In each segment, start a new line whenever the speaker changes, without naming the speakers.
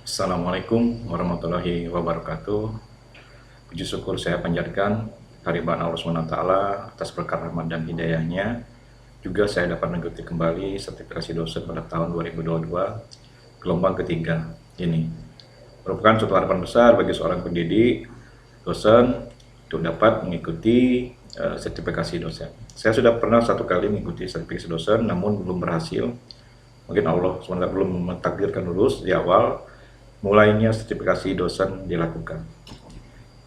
Assalamualaikum warahmatullahi wabarakatuh. Puji syukur saya panjatkan kehadiran Allah SWT atas berkat rahmat dan hidayahnya. Juga saya dapat mengikuti kembali sertifikasi dosen pada tahun 2022 gelombang ketiga ini. Merupakan suatu harapan besar bagi seorang pendidik dosen untuk dapat mengikuti sertifikasi dosen. Saya sudah pernah satu kali mengikuti sertifikasi dosen, namun belum berhasil. Mungkin Allah SWT belum mentakdirkan lulus di awal mulainya sertifikasi dosen dilakukan.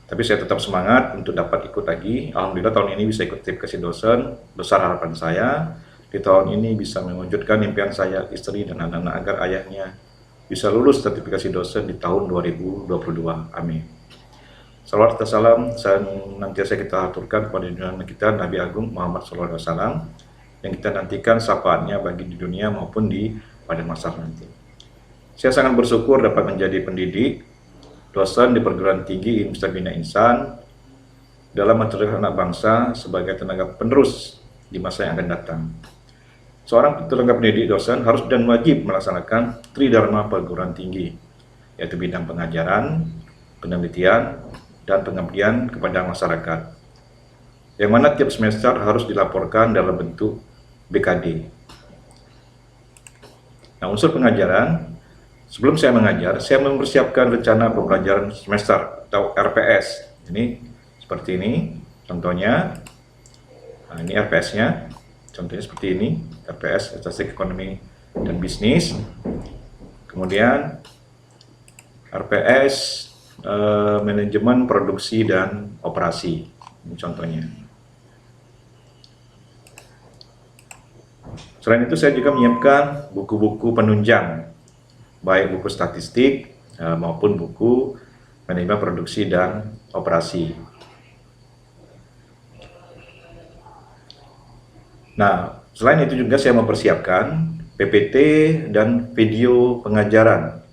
Tapi saya tetap semangat untuk dapat ikut lagi. Alhamdulillah tahun ini bisa ikut sertifikasi dosen. Besar harapan saya di tahun ini bisa mewujudkan impian saya, istri dan anak-anak agar ayahnya bisa lulus sertifikasi dosen di tahun 2022. Amin. Salawat dan salam senantiasa kita aturkan kepada junjungan kita Nabi Agung Muhammad SAW yang kita nantikan syafaatnya bagi di dunia maupun di pada masa nanti. Saya sangat bersyukur dapat menjadi pendidik, dosen di perguruan tinggi Ilmu Bina Insan dalam mencerdaskan anak bangsa sebagai tenaga penerus di masa yang akan datang. Seorang tenaga pendidik dosen harus dan wajib melaksanakan tridharma perguruan tinggi, yaitu bidang pengajaran, penelitian, dan pengabdian kepada masyarakat. Yang mana tiap semester harus dilaporkan dalam bentuk BKD. Nah, unsur pengajaran. Sebelum saya mengajar, saya mempersiapkan rencana pembelajaran semester atau RPS. Ini seperti ini, contohnya. Nah, ini RPS-nya, contohnya seperti ini, RPS, Statistik Ekonomi dan Bisnis. Kemudian RPS, Manajemen Produksi dan Operasi. Ini contohnya. Selain itu, saya juga menyiapkan buku-buku penunjang, baik buku statistik maupun buku manajemen produksi dan operasi. Nah, selain itu juga saya mempersiapkan PPT dan video pengajaran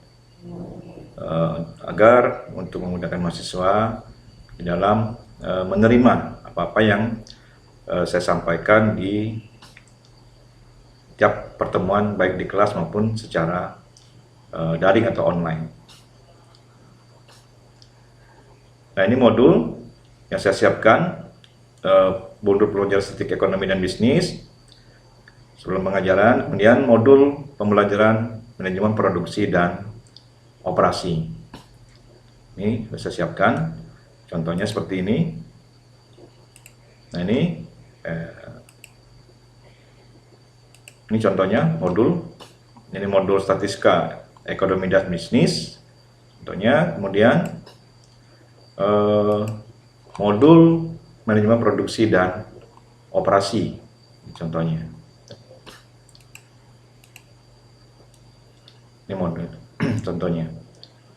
agar untuk memudahkan mahasiswa di dalam menerima apa-apa yang saya sampaikan di tiap pertemuan baik di kelas maupun secara daring atau online. Nah, ini modul yang saya siapkan, modul pelajaran statistik ekonomi dan bisnis sebelum pengajaran, kemudian modul pembelajaran manajemen produksi dan operasi. Ini sudah saya siapkan, contohnya seperti ini. Nah, ini contohnya modul. Ini modul statistika ekonomi dan bisnis, contohnya. Kemudian modul manajemen produksi dan operasi, contohnya. Ini modul contohnya.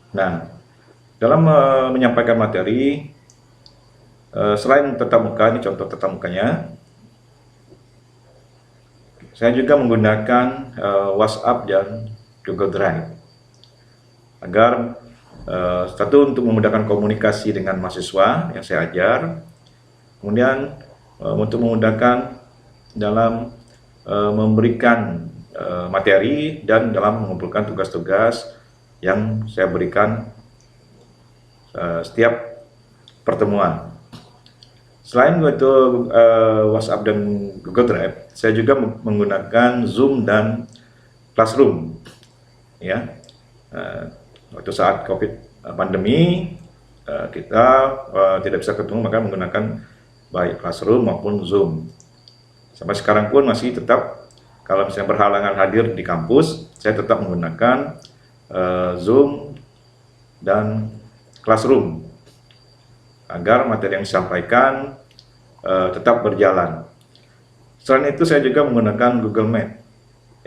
Nah, dalam menyampaikan materi, selain tatap muka, ini contoh tatap mukanya, saya juga menggunakan WhatsApp dan Google Drive agar satu untuk memudahkan komunikasi dengan mahasiswa yang saya ajar, kemudian untuk memudahkan dalam memberikan materi dan dalam mengumpulkan tugas-tugas yang saya berikan setiap pertemuan. Selain itu WhatsApp dan Google Drive, saya juga menggunakan Zoom dan Classroom. Ya, waktu saat COVID pandemi kita tidak bisa ketemu, maka menggunakan baik Classroom maupun Zoom. Sampai sekarang pun masih tetap, kalau misalnya berhalangan hadir di kampus, saya tetap menggunakan Zoom dan Classroom agar materi yang disampaikan tetap berjalan. Selain itu, saya juga menggunakan Google Meet,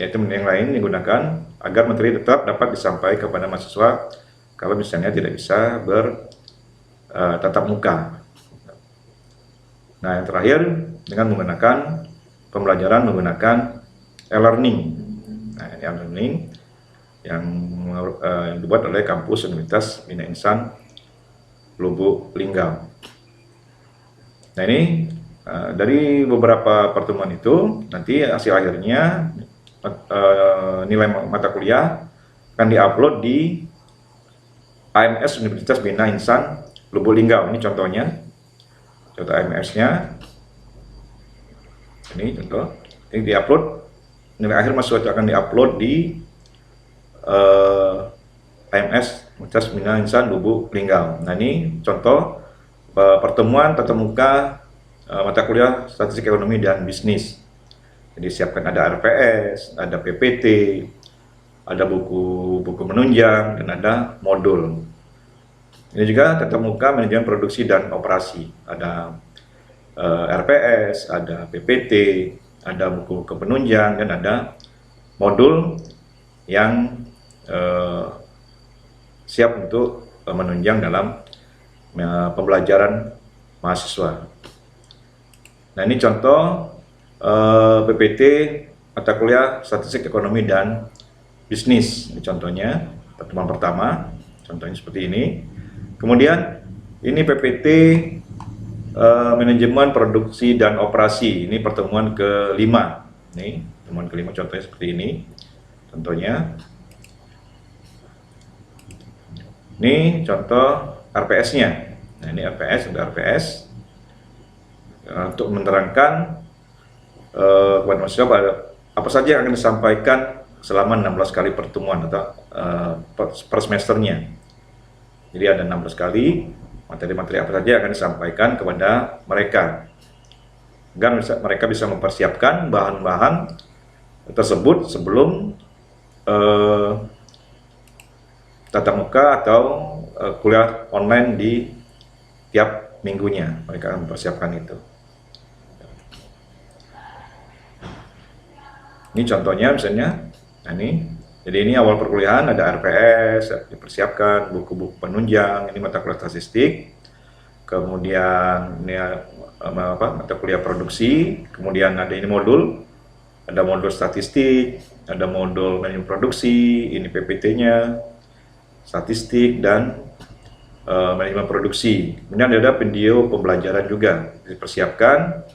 yaitu yang lain digunakan agar materi tetap dapat disampaikan kepada mahasiswa kalau misalnya tidak bisa bertatap muka. Nah, yang terakhir dengan menggunakan pembelajaran menggunakan e-learning. Nah, ini e-learning yang dibuat oleh kampus Universitas Bina Insan Lubuk Linggau. Nah, ini dari beberapa pertemuan itu nanti hasil akhirnya nilai mata kuliah akan diupload di AMS Universitas Bina Insan Lubuk Linggau. Ini contohnya, contoh AMS-nya. Ini contoh, ini diupload, nilai akhir mahasiswa itu akan diupload di AMS Universitas Bina Insan Lubuk Linggau. Nah, ini contoh pertemuan tatap muka mata kuliah Statistik Ekonomi dan Bisnis. Jadi siapkan ada RPS, ada PPT, ada buku menunjang, dan ada modul. Ini juga tatap muka manajemen produksi dan operasi. Ada RPS, ada PPT, ada buku penunjang, dan ada modul yang siap untuk menunjang dalam pembelajaran mahasiswa. Nah, ini contoh PPT mata kuliah Statistik Ekonomi dan Bisnis. Ini contohnya pertemuan pertama, contohnya seperti ini. Kemudian ini PPT manajemen produksi dan operasi. Ini pertemuan kelima. Ini pertemuan kelima, contohnya seperti ini. Contohnya ini contoh RPS-nya. Nah, ini RPS, sudah RPS untuk menerangkan kepada mahasiswa apa saja yang akan disampaikan selama 16 kali pertemuan atau per semesternya. Jadi ada 16 kali materi-materi apa saja yang akan disampaikan kepada mereka, agar mereka bisa mempersiapkan bahan-bahan tersebut sebelum tatap muka atau kuliah online di tiap minggunya. Mereka akan mempersiapkan itu. Ini contohnya misalnya, nah ini, jadi ini awal perkuliahan ada RPS, dipersiapkan buku-buku penunjang, ini mata kuliah statistik, kemudian ini mata kuliah produksi, kemudian ada ini modul, ada modul statistik, ada modul manajemen produksi, ini PPT-nya, statistik dan manajemen produksi. Kemudian ada video pembelajaran juga dipersiapkan.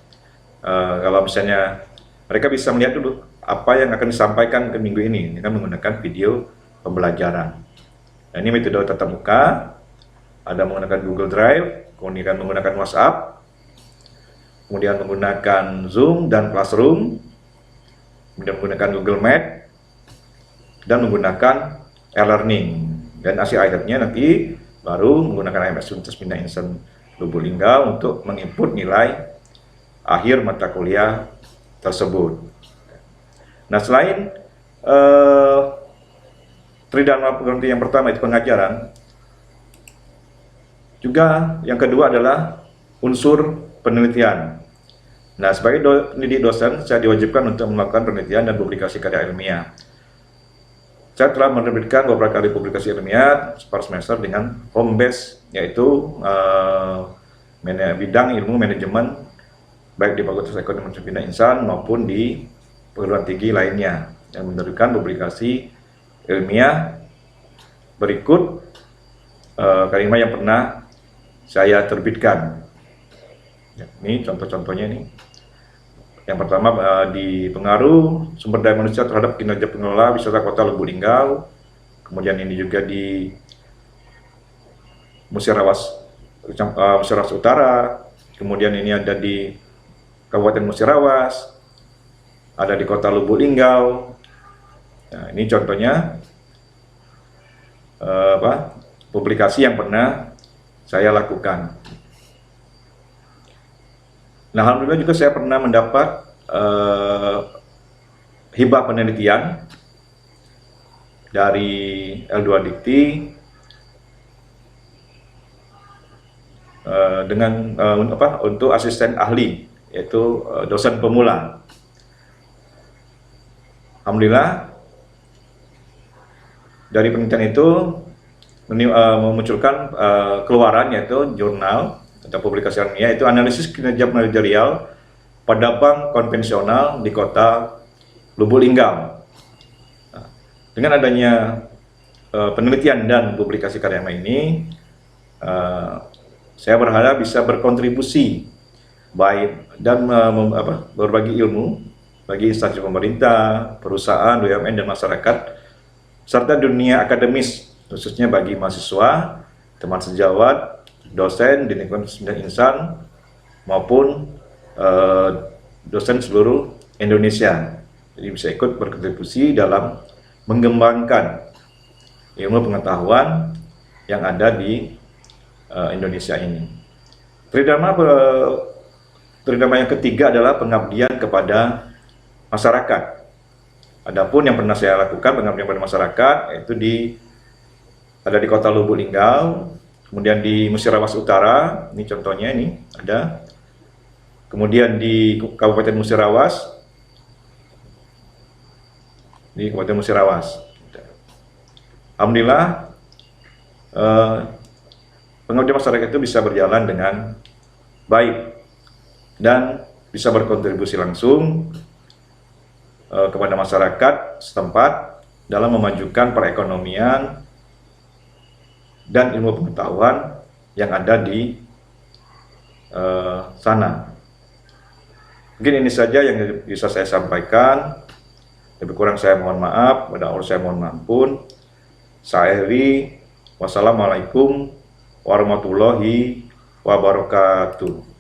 Kalau misalnya mereka bisa melihat dulu apa yang akan disampaikan ke minggu ini dengan menggunakan video pembelajaran. Nah, ini metode tatap muka, ada menggunakan Google Drive, kemudian menggunakan WhatsApp, kemudian menggunakan Zoom dan Classroom, kemudian menggunakan Google Meet, dan menggunakan e-learning. Dan hasil akhirnya nanti baru menggunakan AMS Universitas Bina Insan Lubuk Linggau untuk menginput nilai akhir mata kuliah tersebut. Nah, selain tridharma pengganti yang pertama itu pengajaran, juga yang kedua adalah unsur penelitian. Nah, sebagai pendidik dosen, saya diwajibkan untuk melakukan penelitian dan publikasi karya ilmiah. Saya telah menerbitkan beberapa kali publikasi ilmiah per semester dengan home base, yaitu bidang ilmu manajemen, baik di Fakultas Ekonomi Universitas Bina Insan maupun di perguruan tinggi lainnya, yang menerbitkan publikasi ilmiah berikut kalimat yang pernah saya terbitkan. Ini contoh-contohnya ini. Yang pertama di pengaruh sumber daya manusia terhadap kinerja pengelola wisata Kota Lubuk Linggau. Kemudian ini juga di Musirawas Utara. Kemudian ini ada di Kabupaten Musirawas, ada di Kota Lubuk Linggau. Nah, ini contohnya publikasi yang pernah saya lakukan. Nah, alhamdulillah juga saya pernah mendapat hibah penelitian dari L2 Dikti dengan untuk asisten ahli, yaitu dosen pemula. Alhamdulillah dari penelitian itu memunculkan keluaran, yaitu jurnal atau publikasi ilmiah, itu analisis kinerja manajerial pada bank konvensional di Kota Lubuk Linggau. Nah, dengan adanya penelitian dan publikasi karya ini, saya berharap bisa berkontribusi baik dan berbagi ilmu bagi instansi pemerintah, perusahaan, BUMN, dan masyarakat, serta dunia akademis khususnya bagi mahasiswa, teman sejawat, dosen di lingkungan Sembilan Insan maupun dosen seluruh Indonesia. Jadi bisa ikut berkontribusi dalam mengembangkan ilmu pengetahuan yang ada di Indonesia ini. Tridharma yang ketiga adalah pengabdian kepada masyarakat. Adapun yang pernah saya lakukan pengabdian kepada masyarakat yaitu ada di Kota Lubuk Linggau, kemudian di Musirawas Utara, ini contohnya ini ada. Kemudian di Kabupaten Musirawas, Alhamdulillah pengabdian masyarakat itu bisa berjalan dengan baik dan bisa berkontribusi langsung kepada masyarakat setempat dalam memajukan perekonomian dan ilmu pengetahuan yang ada di sana. Mungkin ini saja yang bisa saya sampaikan. Lebih kurang saya mohon maaf, pada Allah saya mohon ampun. Saya akhiri. Wassalamualaikum warahmatullahi wabarakatuh.